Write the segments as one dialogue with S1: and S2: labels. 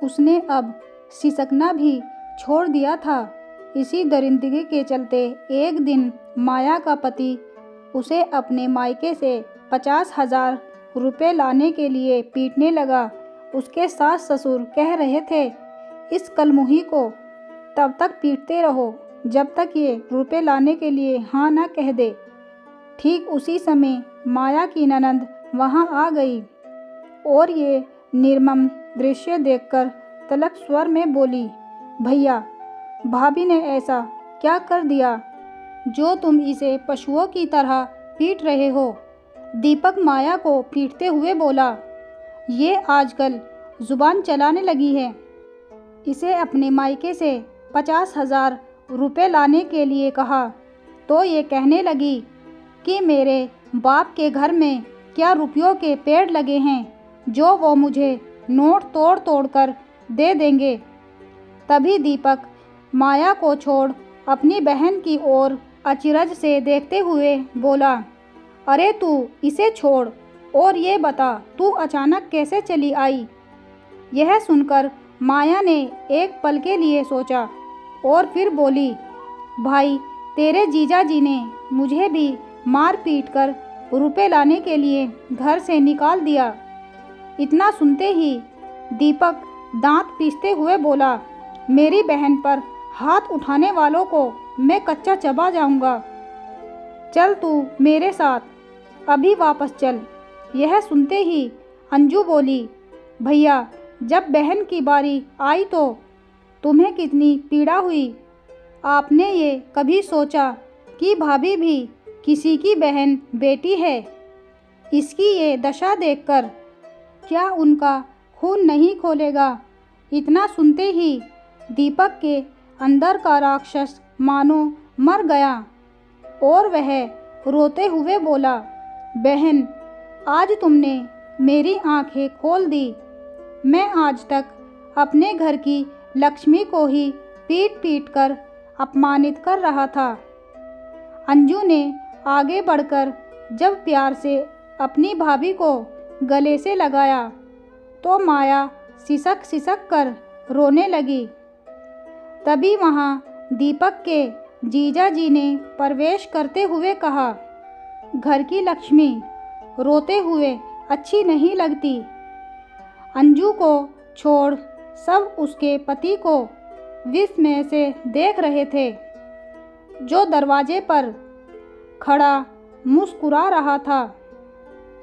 S1: उसने अब सिसकना भी छोड़ दिया था। इसी दरिंदगी के चलते एक दिन माया का पति उसे अपने मायके से 50,000 रुपये लाने के लिए पीटने लगा। उसके सास ससुर कह रहे थे, इस कलमुही को तब तक पीटते रहो जब तक ये रुपये लाने के लिए हाँ ना कह दे। ठीक उसी समय माया की ननंद वहाँ आ गई और ये निर्मम दृश्य देखकर तलक स्वर में बोली, भैया, भाभी ने ऐसा क्या कर दिया जो तुम इसे पशुओं की तरह पीट रहे हो। दीपक माया को पीटते हुए बोला, ये आजकल जुबान चलाने लगी है। इसे अपने मायके से 50,000 रुपये लाने के लिए कहा तो ये कहने लगी कि मेरे बाप के घर में क्या रुपयों के पेड़ लगे हैं जो वो मुझे नोट तोड़ तोड़ कर दे देंगे। तभी दीपक माया को छोड़ अपनी बहन की ओर अचरज से देखते हुए बोला, अरे तू इसे छोड़ और ये बता तू अचानक कैसे चली आई। यह सुनकर माया ने एक पल के लिए सोचा और फिर बोली, भाई, तेरे जीजा जी ने मुझे भी मार पीट कर रुपए लाने के लिए घर से निकाल दिया। इतना सुनते ही दीपक दांत पीसते हुए बोला, मेरी बहन पर हाथ उठाने वालों को मैं कच्चा चबा जाऊंगा। चल तू मेरे साथ, अभी वापस चल। यह सुनते ही अंजू बोली, भैया, जब बहन की बारी आई तो तुम्हें कितनी पीड़ा हुई। आपने ये कभी सोचा कि भाभी भी किसी की बहन बेटी है। इसकी ये दशा देखकर क्या उनका खून नहीं खोलेगा। इतना सुनते ही दीपक के अंदर का राक्षस मानो मर गया और वह रोते हुए बोला, बहन, आज तुमने मेरी आंखें खोल दी। मैं आज तक अपने घर की लक्ष्मी को ही पीट पीट कर अपमानित कर रहा था। अंजू ने आगे बढ़कर जब प्यार से अपनी भाभी को गले से लगाया तो माया सिसक सिसक कर रोने लगी। तभी वहाँ दीपक के जीजा जी ने प्रवेश करते हुए कहा, घर की लक्ष्मी रोते हुए अच्छी नहीं लगती। अंजू को छोड़ सब उसके पति को विस्मय से देख रहे थे, जो दरवाजे पर खड़ा मुस्कुरा रहा था।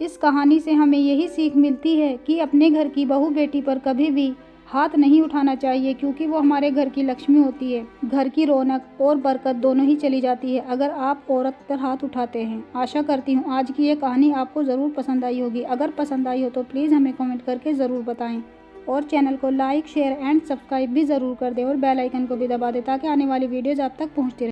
S1: इस कहानी से हमें यही सीख मिलती है कि अपने घर की बहू बेटी पर कभी भी हाथ नहीं उठाना चाहिए, क्योंकि वो हमारे घर की लक्ष्मी होती है। घर की रौनक और बरकत दोनों ही चली जाती है अगर आप औरत पर हाथ उठाते हैं। आशा करती हूँ आज की ये कहानी आपको ज़रूर पसंद आई होगी। अगर पसंद आई हो तो प्लीज़ हमें कमेंट करके ज़रूर बताएं और चैनल को लाइक, शेयर एंड सब्सक्राइब भी ज़रूर कर दें और बेल आइकन को भी दबा दें ताकि आने वाली वीडियोज़ आप तक पहुँचती रहें।